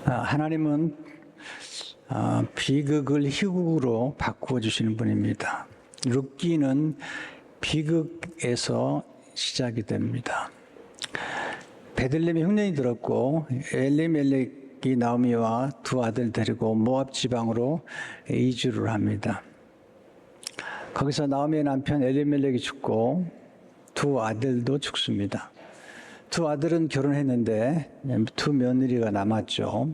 하나님은 비극을 희극으로 바꾸어 주시는 분입니다. 룻기는 비극에서 시작이 됩니다. 베들레헴에 흉년이 들었고 엘리멜렉이 나오미와 두 아들 데리고 모압 지방으로 이주를 합니다. 거기서 나오미의 남편 엘리멜렉이 죽고 두 아들도 죽습니다. 두 아들은 결혼했는데 두 며느리가 남았죠.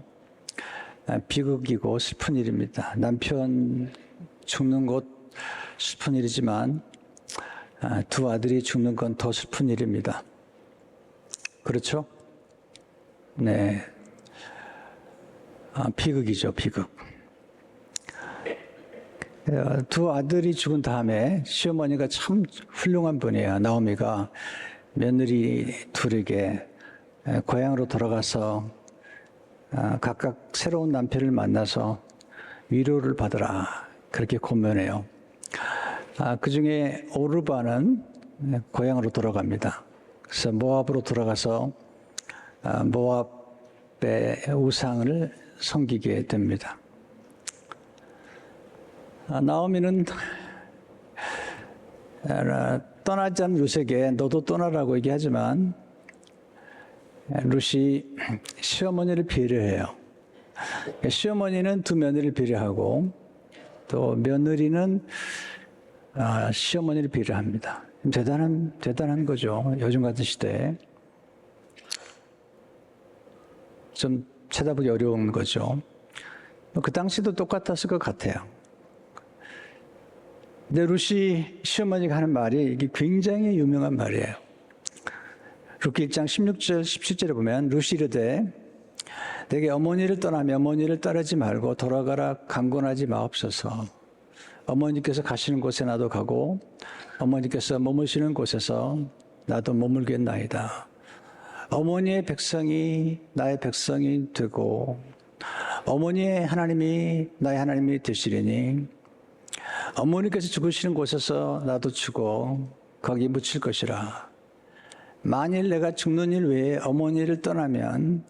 비극이고 슬픈 일입니다. 남편 죽는 것 슬픈 일이지만 두 아들이 죽는 건 더 슬픈 일입니다. 그렇죠? 네. 비극이죠, 비극. 두 아들이 죽은 다음에 시어머니가 참 훌륭한 분이에요. 나오미가 며느리 둘에게 고향으로 돌아가서 각각 새로운 남편을 만나서 위로를 받으라 그렇게 권면해요. 그 중에 오르바는 고향으로 돌아갑니다. 그래서 모압으로 돌아가서 모압의 우상을 섬기게 됩니다. 나오미는 떠나지 않은 룻에게 너도 떠나라고 얘기하지만 룻이 시어머니를 배려해요. 시어머니는 두 며느리를 배려하고 또 며느리는 시어머니를 배려합니다. 대단한 거죠. 요즘 같은 시대에. 좀 찾아보기 어려운 거죠. 그 당시도 똑같았을 것 같아요. 근데 룻이 시어머니가 하는 말이 이게 굉장히 유명한 말이에요. 룻기 1장 16절 17절에 보면 룻이 이르되 내게 어머니를 떠나며 어머니를 따르지 말고 돌아가라 강권하지 마옵소서. 어머니께서 가시는 곳에 나도 가고 어머니께서 머무시는 곳에서 나도 머물겠나이다. 어머니의 백성이 나의 백성이 되고 어머니의 하나님이 나의 하나님이 되시리니 어머니께서 죽으시는 곳에서 나도 죽어 거기 묻힐 것이라. 만일 내가 죽는 일 외에 어머니를 떠나면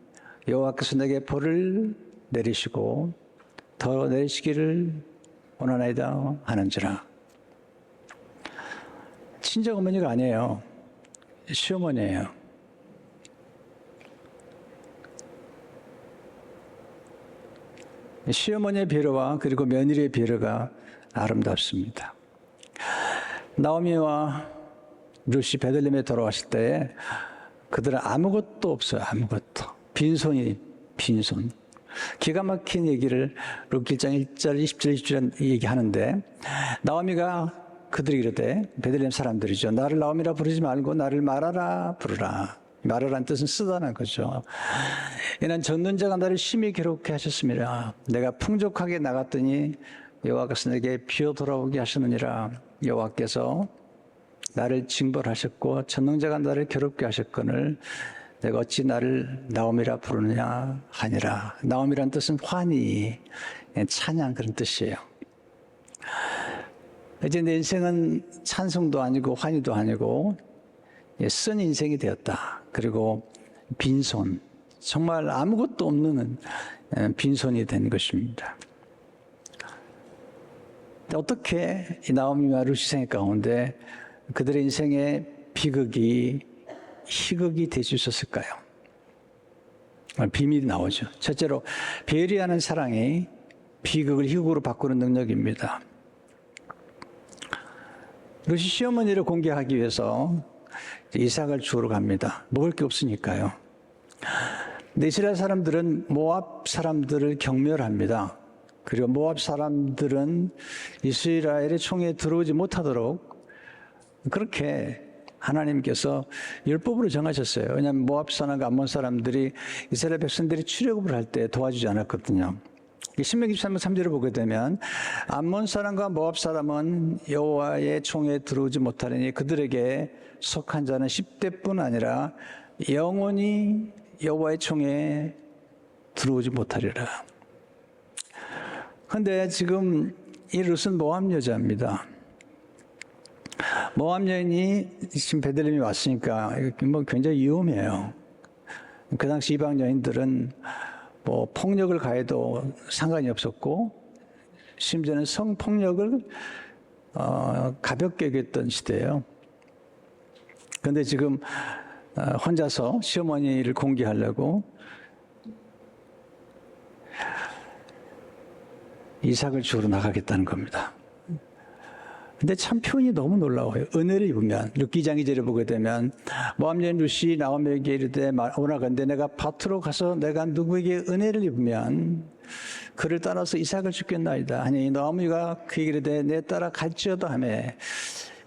여호와께서 내게 벌을 내리시고 더 내리시기를 원하나이다 하는지라. 친정 어머니가 아니에요. 시어머니예요. 시어머니의 배려와 그리고 며느리의 배려가 아름답습니다. 나오미와 룻이 베들레헴에 돌아왔을 때 그들은 아무것도 없어요. 아무것도. 빈손. 기가 막힌 얘기를 룻기 1장 1절 20절 20절 얘기하는데 나오미가 그들이 이르되 베들레헴 사람들이죠. 나를 나오미라 부르지 말고 나를 마라라 부르라. 마라라는 뜻은 쓰다는 거죠. 이는 젖는 자가 나를 심히 괴롭게 하셨습니다. 내가 풍족하게 나갔더니 여호와께서 내게 비어 돌아오게 하시느니라. 여호와께서 나를 징벌하셨고 전능자가 나를 괴롭게 하셨거늘 내가 어찌 나를 나오미라 부르느냐 하니라. 나오미라는 뜻은 환희, 찬양 그런 뜻이에요. 이제 내 인생은 찬송도 아니고 환희도 아니고 쓴 인생이 되었다. 그리고 빈손, 정말 아무것도 없는 빈손이 된 것입니다. 어떻게 이 나오미와 룻이 생애 가운데 그들의 인생의 비극이 희극이 될 수 있었을까요? 비밀이 나오죠. 첫째로 배려하는 사랑이 비극을 희극으로 바꾸는 능력입니다. 룻이 시어머니를 공개하기 위해서 이삭을 주우러 갑니다. 먹을 게 없으니까요. 근데 이스라엘 사람들은 모압 사람들을 경멸합니다. 그리고 모압 사람들은 이스라엘의 총에 들어오지 못하도록 그렇게 하나님께서 율법으로 정하셨어요. 왜냐하면 모압 사람과 암몬 사람들이 이스라엘 백성들이 출애굽을 할 때 도와주지 않았거든요. 신명기 13장 3절을 보게 되면 암몬 사람과 모압 사람은 여호와의 총에 들어오지 못하리니 그들에게 속한 자는 10대뿐 아니라 영원히 여호와의 총에 들어오지 못하리라. 그런데 지금 이 룻은 모압 여자입니다. 모압 여인이 지금 베들레헴에 왔으니까 뭐 굉장히 위험해요. 그 당시 이방 여인들은 뭐 폭력을 가해도 상관이 없었고 심지어는 성폭력을 가볍게 여겼던 시대예요. 그런데 지금 혼자서 시어머니를 공개하려고 이삭을 주우러 나가겠다는 겁니다. 근데 참 표현이 너무 놀라워요. 은혜를 입으면 룻기 2장 2절에 보게 되면 모압 여인 룻이 나오미에게 이르되 오라건대 내가 밭으로 가서 내가 누구에게 은혜를 입으면 그를 따라서 이삭을 주겠나이다 하니 나오미가 그에게 이르되 내 따라 갈지어다 하며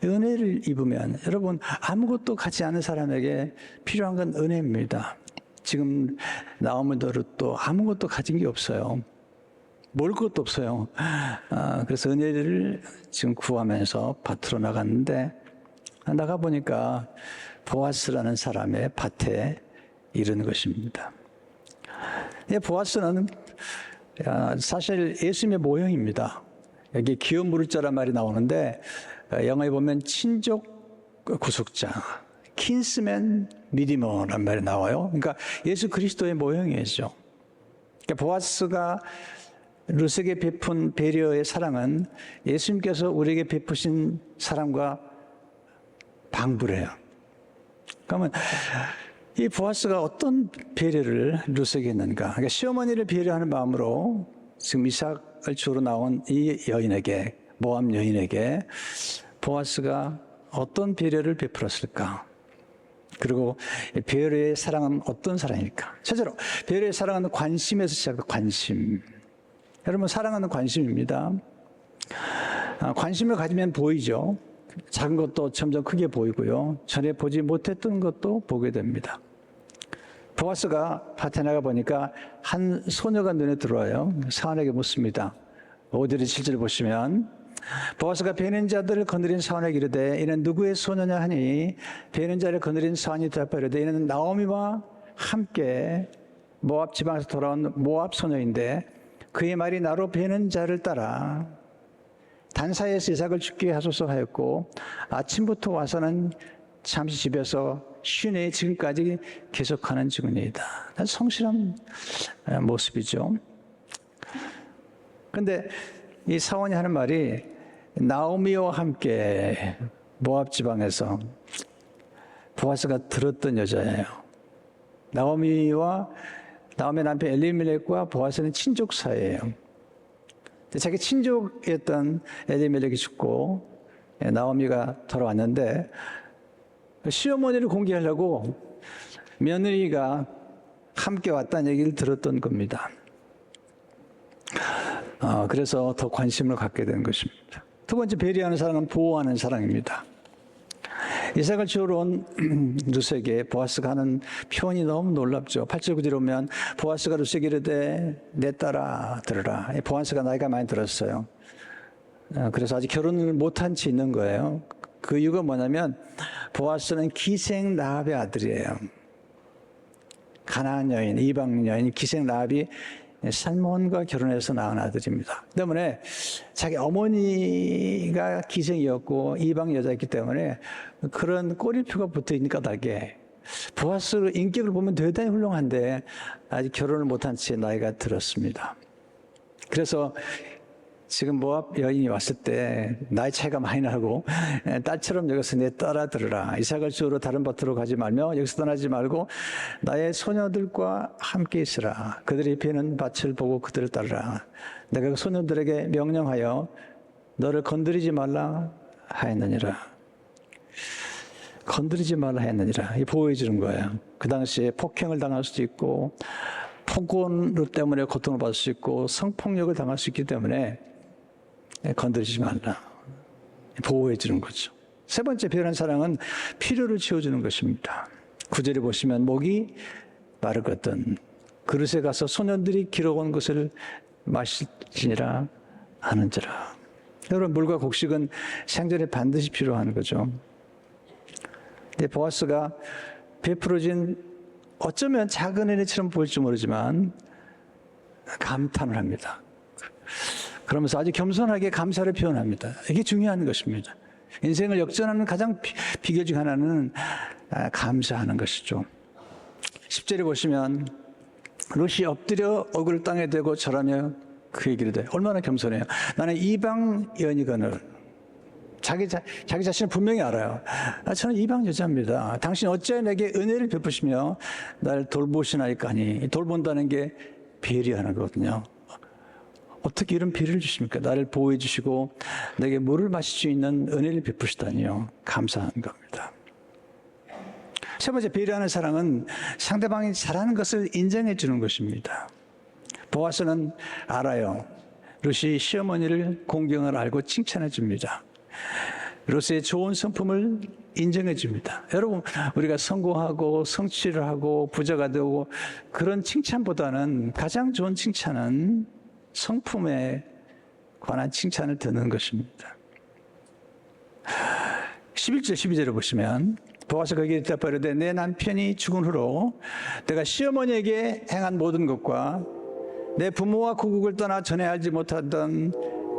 은혜를 입으면 여러분 아무것도 가지 않은 사람에게 필요한 건 은혜입니다. 지금 나오미도 룻도 아무것도 가진 게 없어요. 먹을 것도 없어요. 그래서 은혜를 지금 구하면서 밭으로 나갔는데 나가보니까 보아스라는 사람의 밭에 이른 것입니다. 보아스는 사실 예수님의 모형입니다. 여기 기업 물자란 말이 나오는데 영어에 보면 친족 구속자, 킨스맨 리디머란 말이 나와요. 그러니까 예수 그리스도의 모형이죠. 그러니까 보아스가 룻에게 베푼 배려의 사랑은 예수님께서 우리에게 베푸신 사랑과 방불해요. 그러면 이 보아스가 어떤 배려를 룻에게 했는가? 그러니까 시어머니를 배려하는 마음으로 지금 이삭을 주러 나온 이 여인에게, 모압 여인에게 보아스가 어떤 배려를 베풀었을까? 그리고 배려의 사랑은 어떤 사랑일까? 첫째로 배려의 사랑은 관심에서 시작합니다. 관심. 여러분 사랑하는 관심입니다. 관심을 가지면 보이죠. 작은 것도 점점 크게 보이고요. 전에 보지 못했던 것도 보게 됩니다. 보아스가 밭에 나가 보니까 한 소녀가 눈에 들어와요. 사원에게 묻습니다. 5절에 7절 보시면 보아스가 베는 자들을 거느린 사원에게 이르되 이는 누구의 소녀냐 하니 베는 자를 거느린 사원이 대답하여 이르되 이는 나오미와 함께 모압 지방에서 돌아온 모압 소녀인데 그의 말이 나로 베는 자를 따라 단사에서 이삭을 죽게 하소서 하였고 아침부터 와서는 잠시 집에서 쉬네 지금까지 계속하는 중이다. 성실한 모습이죠. 그런데 이 사원이 하는 말이 나오미와 함께 모압 지방에서 보아스가 들었던 여자예요. 나오미 남편 엘리멜렉과 보아스는 친족 사이예요. 자기 친족이었던 엘리멜렉이 죽고 나오미가 돌아왔는데 시어머니를 공개하려고 며느리가 함께 왔다는 얘기를 들었던 겁니다. 그래서 더 관심을 갖게 된 것입니다. 두 번째 배려하는 사랑은 보호하는 사랑입니다. 이삭을 주우러 온 룻에게 보아스가 하는 표현이 너무 놀랍죠. 8절 9절에 보면 보아스가 룻에게 이르되 내 딸아 들으라. 보아스가 나이가 많이 들었어요. 그래서 아직 결혼을 못한 채 있는 거예요. 그 이유가 뭐냐면 보아스는 기생 라합의 아들이에요. 가나안 여인, 이방 여인 기생 라합이 살몬과 결혼해서 낳은 아들입니다. 때문에 자기 어머니가 기생이었고 이방 여자였기 때문에 그런 꼬리표가 붙어있는 까닭에 보아스 인격을 보면 대단히 훌륭한데 아직 결혼을 못한 채 나이가 들었습니다. 그래서 지금 모압 여인이 왔을 때 나이 차이가 많이 나고 딸처럼 여기서 내 딸아 들으라. 이삭을 주우러 다른 밭으로 가지 말며 여기서 떠나지 말고 나의 소녀들과 함께 있으라. 그들이 베는 밭을 보고 그들을 따르라. 내가 그 소녀들에게 명령하여 너를 건드리지 말라 하였느니라. 건드리지 말라 하였느니라. 보호해 주는 거예요. 그 당시에 폭행을 당할 수도 있고 폭언 때문에 고통을 받을 수 있고 성폭력을 당할 수 있기 때문에 건드리지 말라. 보호해 주는 거죠. 세 번째 배려하는 사랑은 필요를 채워주는 것입니다. 9절에 보시면 목이 마르거든 그릇에 가서 소년들이 길어온 것을 마시니라 하는지라. 여러분 물과 곡식은 생존에 반드시 필요한 거죠. 근데 보아스가 베풀어진 어쩌면 작은 은혜처럼 보일지 모르지만 감탄을 합니다. 그러면서 아주 겸손하게 감사를 표현합니다. 이게 중요한 것입니다. 인생을 역전하는 가장 비결 중 하나는 감사하는 것이죠. 10절에 보시면 룻이 엎드려 얼굴을 땅에 대고 절하며 그 얘기를 해. 얼마나 겸손해요. 나는 이방 여인이거늘. 자기 자신을 분명히 알아요. 저는 이방 여자입니다. 당신 어찌하여 내게 은혜를 베푸시며 나를 돌보시나이까 하니, 돌본다는 게 배려하는 거거든요. 어떻게 이런 배려를 주십니까? 나를 보호해 주시고 내게 물을 마실 수 있는 은혜를 베푸시다니요. 감사한 겁니다. 세 번째, 배려하는 사랑은 상대방이 잘하는 것을 인정해 주는 것입니다. 보아스는 알아요. 룻이 시어머니를 공경을 알고 칭찬해 줍니다. 룻의 좋은 성품을 인정해 줍니다. 여러분, 우리가 성공하고 성취를 하고 부자가 되고 그런 칭찬보다는 가장 좋은 칭찬은 성품에 관한 칭찬을 듣는 것입니다. 11절 12절을 보시면 보아스가 그에게 대답하되 내 남편이 죽은 후로 내가 시어머니에게 행한 모든 것과 내 부모와 고국을 떠나 전에 알지 못하던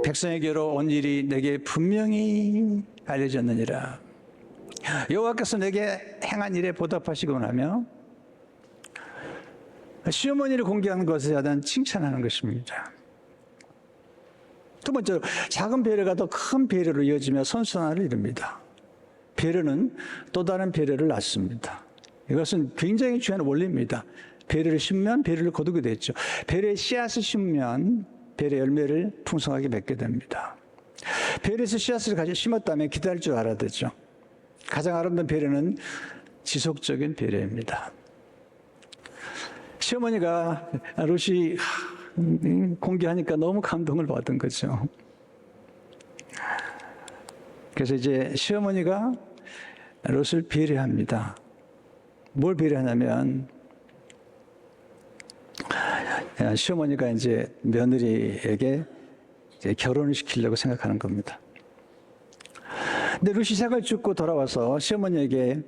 백성에게로 온 일이 내게 분명히 알려졌느니라. 여호와께서 내게 행한 일에 보답하시고 나며 시어머니를 공개하는 것에 대한 칭찬하는 것입니다. 두 번째로, 작은 배려가 더 큰 배려로 이어지며 선순환을 이룹니다. 배려는 또 다른 배려를 낳습니다. 이것은 굉장히 중요한 원리입니다. 배려를 심으면 배려를 거두게 되죠. 배려의 씨앗을 심으면 배려의 열매를 풍성하게 맺게 됩니다. 배려에서 씨앗을 가지고 심었다면 기다릴 줄 알아야 되죠. 가장 아름다운 배려는 지속적인 배려입니다. 시어머니가 룻이 공개하니까 너무 감동을 받은 거죠. 그래서 이제 시어머니가 룻을 배려합니다. 뭘 배려하냐면 시어머니가 이제 며느리에게 이제 결혼을 시키려고 생각하는 겁니다. 근데 룻이 새걸 죽고 돌아와서 시어머니에게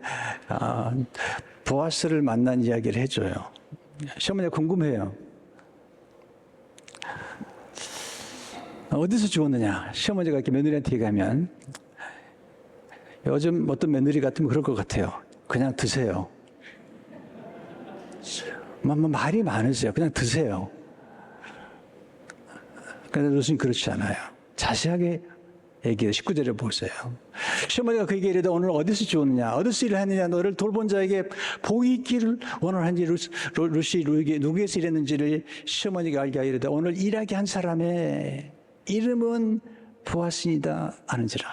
보아스를 만난 이야기를 해줘요. 시어머니가 궁금해요. 어디서 죽었느냐? 시어머니가 이렇게 며느리한테 얘기하면 요즘 어떤 며느리 같으면 그럴 것 같아요. 그냥 드세요. 말이 많으세요. 그냥 드세요. 그런데 룻은 그렇지 않아요. 자세하게 얘기해요. 19절에 보세요. 시어머니가 그에게 이르되 오늘 어디서 죽었느냐? 어디서 일을 했느냐? 너를 돌본 자에게 복이 있기를 원하는지 룻이 누구에서 일했는지를 시어머니가 알게 하여 이르되 오늘 일하게 한 사람의 이름은 보아스이다 하는지라.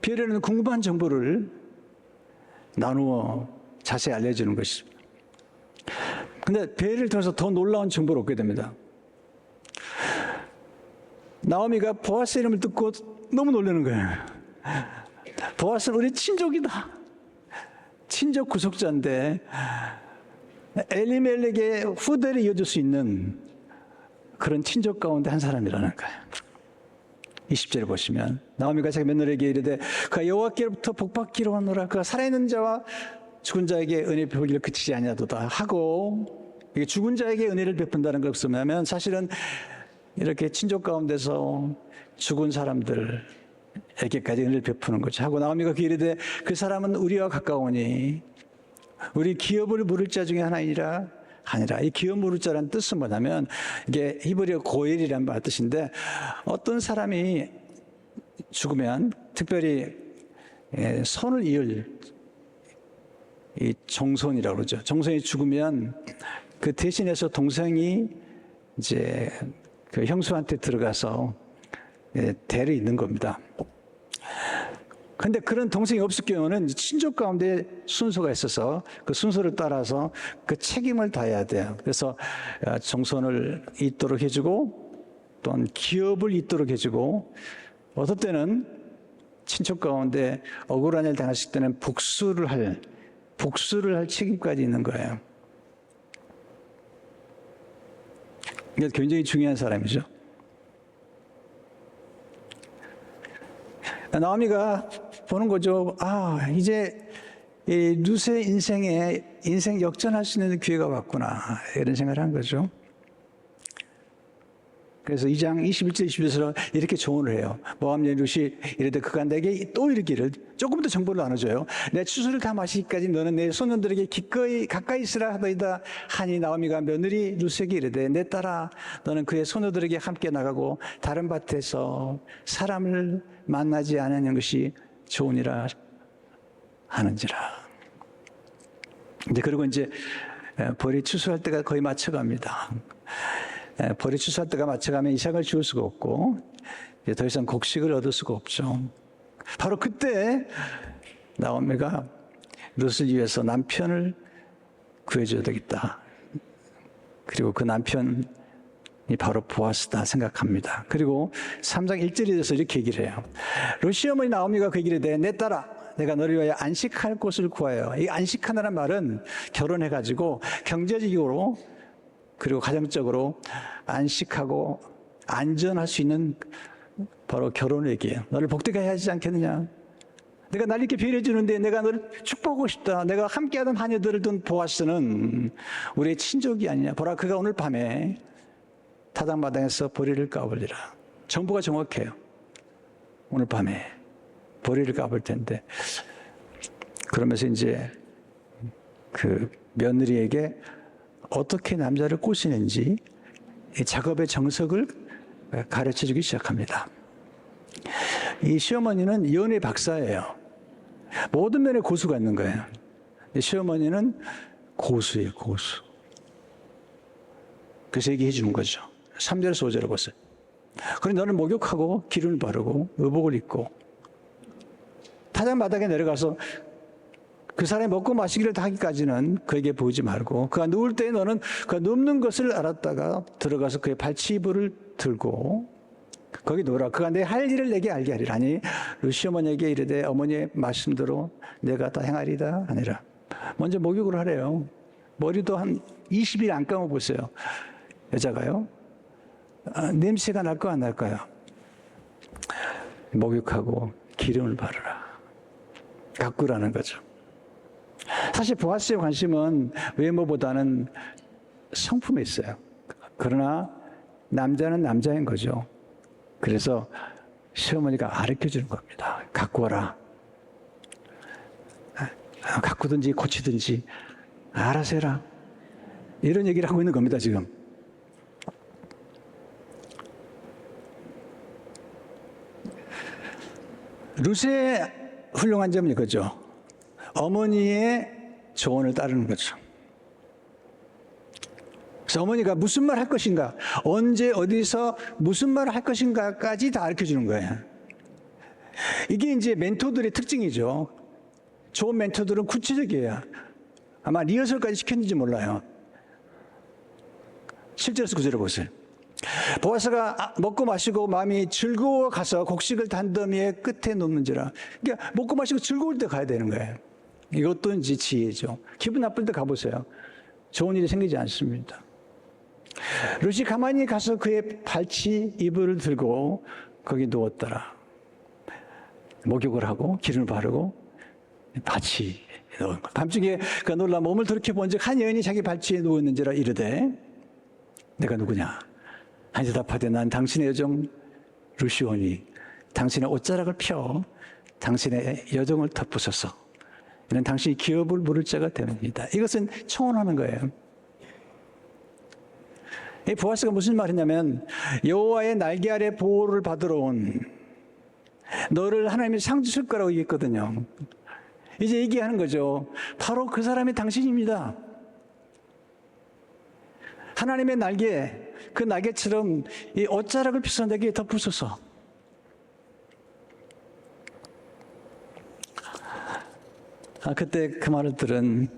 배려는 궁금한 정보를 나누어 자세히 알려주는 것입니다. 근데 배려를 통해서 더 놀라운 정보를 얻게 됩니다. 나오미가 보아스 이름을 듣고 너무 놀라는 거예요. 보아스는 우리 친족이다. 친족 구속자인데 엘리멜렉의 후대를 이어줄 수 있는 그런 친족 가운데 한 사람이라는 거예요. 20절에 보시면 나오미가 자기 며느리에게 이르되 그가 여호와께로부터 복받기로 하노라. 그가 살아있는 자와 죽은 자에게 은혜 베풀기를 그치지 아니하도다 하고, 이게 죽은 자에게 은혜를 베푼다는 걸 쓰면 사실은 이렇게 친족 가운데서 죽은 사람들에게까지 은혜를 베푸는 거죠. 하고 나오미가 그 이르되 그 사람은 우리와 가까우니 우리 기업을 물을 자 중에 하나이니라 하니라. 이 기업 물을 자라는 뜻은 뭐냐면 이게 히브리어 고엘이라는 말 뜻인데, 어떤 사람이 죽으면 특별히 손을 이을 이 종손이라고 그러죠. 종손이 죽으면 그 대신해서 동생이 이제 그 형수한테 들어가서 대를 잇는 겁니다. 근데 그런 동생이 없을 경우는 친족 가운데 순서가 있어서 그 순서를 따라서 그 책임을 다해야 돼요. 그래서 종손을 잇도록 해주고 또는 기업을 잇도록 해주고, 어떨 때는 친족 가운데 억울한 일 당했을 때는 복수를 할 책임까지 있는 거예요. 이게 굉장히 중요한 사람이죠. 나오미가 보는 거죠. 이제 이 룻의 인생 역전할 수 있는 기회가 왔구나, 이런 생각을 한 거죠. 그래서 2장 21절 22절에서 이렇게 조언을 해요. 모압 여인 룻이 이르되 그가 내게 또 이르기를, 조금 더 정보를 나눠줘요. 내 추수를 다 마시기까지 너는 내 소년들에게 기꺼이 가까이 있으라 하더이다 하니 나오미가 며느리 룻에게 이르되 내 딸아 너는 그의 소녀들에게 함께 나가고 다른 밭에서 사람을 만나지 않는 것이 좋으니라 하는지라. 그리고 이제 벌이 추수할 때가 거의 맞춰갑니다. 벌이 추수할 때가 맞춰가면 이삭을 지울 수가 없고 이제 더 이상 곡식을 얻을 수가 없죠. 바로 그때 나오미가 룻을 위해서 남편을 구해줘야 되겠다. 그리고 그 남편이 바로 보아스다 생각합니다. 그리고 3장 1절에 대해서 이렇게 얘기를 해요. 룻이 어머니 나오미가 그 얘기를 해, 내 딸아 내가 너를 위하여 안식할 곳을 구하여. 이 안식하다는 말은 결혼해가지고 경제적으로 그리고 가정적으로 안식하고 안전할 수 있는 바로 결혼을 얘기해요. 너를 복되게 해야 하지 않겠느냐. 내가 날 이렇게 배려해 주는데 내가 너를 축복하고 싶다. 내가 함께하던 하녀들을 둔 보아스는 우리의 친족이 아니냐. 보라 그가 오늘 밤에 타작마당에서 보리를 까불리라. 정보가 정확해요. 오늘 밤에 보리를 까불 텐데. 그러면서 이제 그 며느리에게 어떻게 남자를 꼬시는지 이 작업의 정석을 가르쳐 주기 시작합니다. 이 시어머니는 연애 박사예요. 모든 면에 고수가 있는 거예요. 시어머니는 고수예요, 고수. 그래서 얘기해 주는 거죠. 3절에서 5절을 보세요. 그래 너를 목욕하고 기름을 바르고 의복을 입고 타작마당에 내려가서 그 사람이 먹고 마시기를 하기까지는 그에게 보이지 말고 그가 누울 때 너는 그가 눕는 것을 알았다가 들어가서 그의 발치이불을 들고 거기 누우라. 그가 내 할 일을 내게 알게 하리라. 아니 룻이 어머니에게 이르되 어머니의 말씀대로 내가 다 행하리다 하니라. 먼저 목욕을 하래요. 머리도 한 20일 안 감아보세요. 여자가요. 냄새가 날까 안 날까요? 목욕하고 기름을 바르라. 가꾸라는 거죠. 사실 보아스의 관심은 외모보다는 성품에 있어요. 그러나 남자는 남자인 거죠. 그래서 시어머니가 가르쳐주는 겁니다. 가꾸어라. 가꾸든지 고치든지 알아서 해라. 이런 얘기를 하고 있는 겁니다, 지금. 룻의 훌륭한 점은 이거죠. 어머니의 조언을 따르는 거죠. 그래서 어머니가 무슨 말 할 것인가, 언제 어디서 무슨 말을 할 것인가까지 다 가르쳐주는 거예요. 이게 이제 멘토들의 특징이죠. 좋은 멘토들은 구체적이에요. 아마 리허설까지 시켰는지 몰라요. 7절에서 9절을 보세요. 보아스가 먹고 마시고 마음이 즐거워 가서 곡식을 단더미의 끝에 놓는지라. 그러니까 먹고 마시고 즐거울 때 가야 되는 거예요. 이것도 이제 지혜죠. 기분 나쁠 때 가보세요. 좋은 일이 생기지 않습니다. 룻이 가만히 가서 그의 발치 이불을 들고 거기 누웠더라. 목욕을 하고 기름을 바르고 발치 누운 거. 밤중에 그 놀라 몸을 돌이켜본즉 한 여인이 자기 발치에 누웠는지라 이르되 내가 누구냐? 하니 대답하되 난 당신의 여종 룻이오니 당신의 옷자락을 펴 당신의 여종을 덮으소서. 이는 당신이 기업을 물을 자가 됩니다. 이것은 청혼하는 거예요. 이 보아스가 무슨 말이냐면 여호와의 날개 아래 보호를 받으러 온 너를 하나님이 상 주실 거라고 얘기했거든요. 이제 얘기하는 거죠. 바로 그 사람이 당신입니다. 하나님의 날개, 그 날개처럼 이 옷자락을 펴서 내게 덮으소서. 그때 그 말을 들은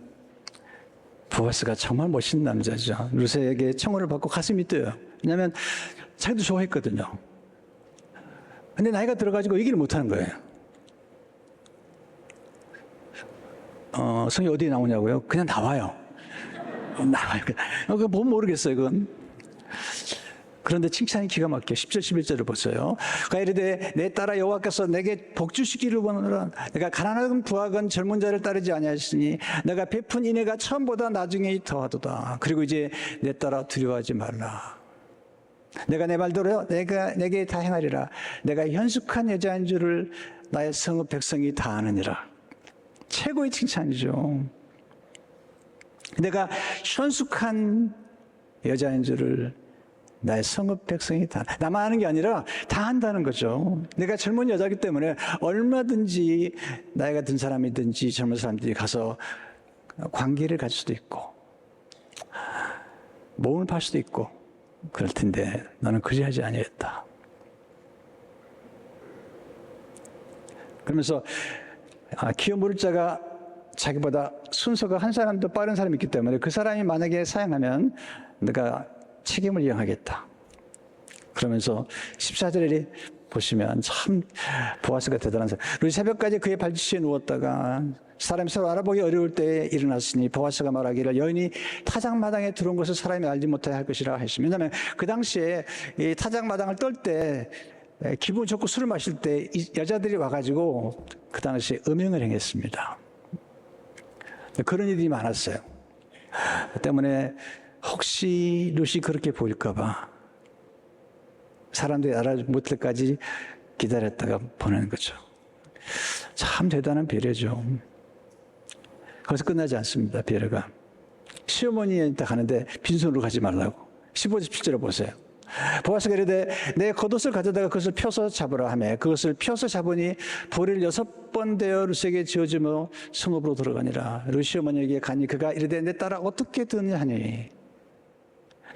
보아스가 정말 멋있는 남자죠. 룻에게 청혼을 받고 가슴이 뛰어요. 왜냐하면 자기도 좋아했거든요. 근데 나이가 들어가지고 얘기를 못하는 거예요. 성이 어디에 나오냐고요? 그냥 나와요. 나와요. 그거 보면 모르겠어요, 그건. 그런데 칭찬이 기가 막혀. 10절 11절을 보세요. 그가 이르되 내 딸아 여호와께서 내게 복주시기를 원하노라. 내가 가난하건 부하건 젊은 자를 따르지 아니하시니 내가 베푼 인애가 처음보다 나중에 더하도다. 그리고 이제 내 딸아 두려워하지 말라. 내가 내 말대로 내게 다 행하리라. 내가 현숙한 여자인 줄을 나의 성읍 백성이 다 아느니라. 최고의 칭찬이죠. 내가 현숙한 여자인 줄을 나의 성읍 백성이 다, 나만 아는 게 아니라 다 한다는 거죠. 내가 젊은 여자이기 때문에 얼마든지 나이가 든 사람이든지 젊은 사람들이 가서 관계를 가질 수도 있고 몸을 팔 수도 있고 그럴 텐데 너는 그리하지 아니했다. 그러면서 기업 물을 자가 자기보다 순서가 한 사람도 빠른 사람이 있기 때문에 그 사람이 만약에 사양하면 내가 책임을 이행하겠다. 그러면서 14절에 보시면 참 보아스가 대단한 사람. 우리 새벽까지 그의 발뒤에 누웠다가 사람이 서로 알아보기 어려울 때에 일어났으니 보아스가 말하기를 여인이 타작마당에 들어온 것을 사람이 알지 못하게 할 것이라 하시며, 왜냐하면 그 당시에 이 타작마당을 떨 때 기분 좋고 술을 마실 때 여자들이 와가지고 그 당시에 음행을 행했습니다. 그런 일이 많았어요. 때문에 혹시 룻이 그렇게 보일까봐 사람들이 알아보지 못할 때까지 기다렸다가 보내는 거죠. 참 대단한 배려죠. 거기서 끝나지 않습니다. 배려가. 시어머니에 딱 가는데 빈손으로 가지 말라고. 15절 17절을 보세요. 보아스가 이르되 내 겉옷을 가져다가 그것을 펴서 잡으라 하매 그것을 펴서 잡으니 보리를 6번 되어 룻에게 지어주며 성읍으로 들어가니라. 룻 시어머니에게 가니 그가 이르되 내 딸아 어떻게 듣느냐 하니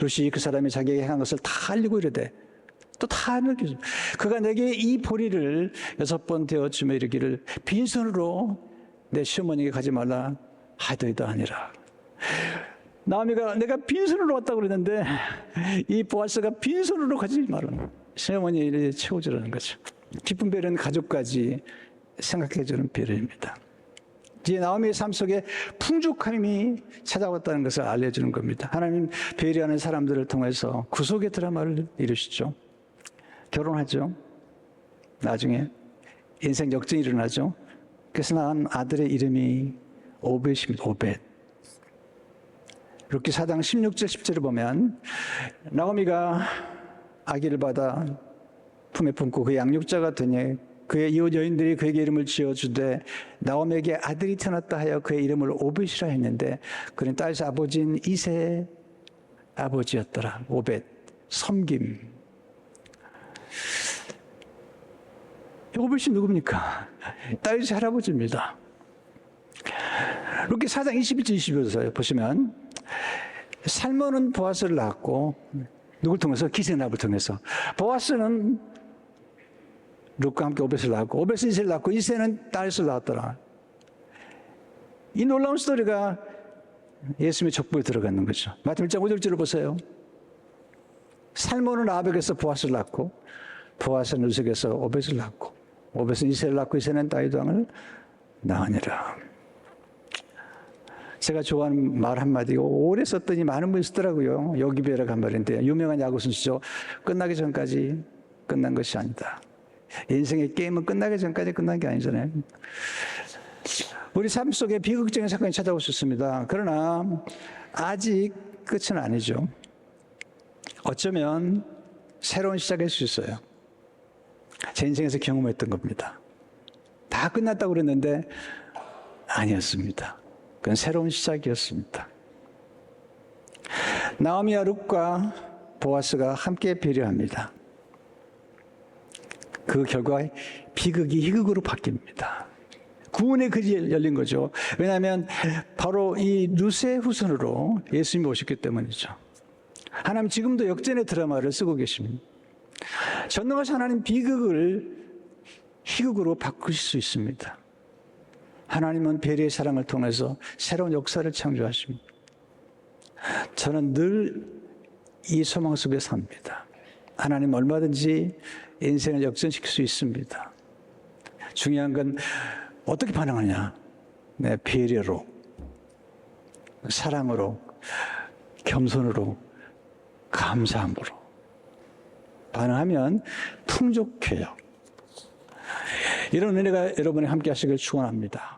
룻이 그 사람이 자기에게 행한 것을 다 알리고 이르되 또 다 알려주죠. 그가 내게 이 보리를 6번 되어 주며 이르기를 빈손으로 내 시어머니에게 가지 말라 하더이다 하니라. 나오미가 내가 빈손으로 왔다고 그랬는데 이 보아스가 빈손으로 가지 말라. 시어머니를 채워주라는 거죠. 기쁜 배려는 가족까지 생각해주는 배려입니다. 이제 나오미의 삶 속에 풍족함이 찾아왔다는 것을 알려주는 겁니다. 하나님 배려하는 사람들을 통해서 구속의 드라마를 이루시죠. 결혼하죠. 나중에 인생 역전이 일어나죠. 그래서 낳은 아들의 이름이 오벳입니다. 오벳. 룻기 4장 16절 10절을 보면 나오미가 아기를 받아 품에 품고 그 양육자가 되니 그의 이웃 여인들이 그에게 이름을 지어주되 나오미에게 아들이 태어났다 하여 그의 이름을 오벳이라 했는데 그는 딸의 아버지인 이세의 아버지였더라. 오벳, 섬김. 오벳이 누굽니까? 딸의 할아버지입니다. 룻기 4장 21절 22절 보시면 살몬은 보아스를 낳았고 누굴 통해서? 기생랍을 통해서. 보아스는 룻과 함께 오벳을 낳았고 오벳은 이세를 낳았고 이세는 딸을 낳았더라. 이 놀라운 스토리가 예수님의 족보에 들어가는 거죠. 마태복음 1장 5절을 보세요. 살몬은 아벡에서 보아스를 낳고 보아스는 룻에게서 오벳을 낳고 오벳은 이세를 낳고 이세는 다윗왕을 낳으니라. 제가 좋아하는 말 한마디 오래 썼더니 많은 분이 쓰더라고요. 요기베르가 한 말인데 유명한 야구 선수죠. 끝나기 전까지 끝난 것이 아니다. 인생의 게임은 끝나기 전까지 끝난 게 아니잖아요. 우리 삶 속에 비극적인 사건이 찾아올 수 있습니다. 그러나 아직 끝은 아니죠. 어쩌면 새로운 시작일 수 있어요. 제 인생에서 경험했던 겁니다. 다 끝났다고 그랬는데 아니었습니다. 그건 새로운 시작이었습니다. 나오미와 룻과 보아스가 함께 배려합니다. 그 결과 비극이 희극으로 바뀝니다. 구원의 글이 열린 거죠. 왜냐하면 바로 이 룻의 후손으로 예수님이 오셨기 때문이죠. 하나님 지금도 역전의 드라마를 쓰고 계십니다. 전능하신 하나님 비극을 희극으로 바꾸실 수 있습니다. 하나님은 배려의 사랑을 통해서 새로운 역사를 창조하십니다. 저는 늘 이 소망 속에 삽니다. 하나님 얼마든지 인생을 역전시킬 수 있습니다. 중요한 건 어떻게 반응하냐? 내 배려로, 사랑으로, 겸손으로, 감사함으로 반응하면 풍족해요. 이런 은혜가 여러분이 함께 하시길 축원합니다.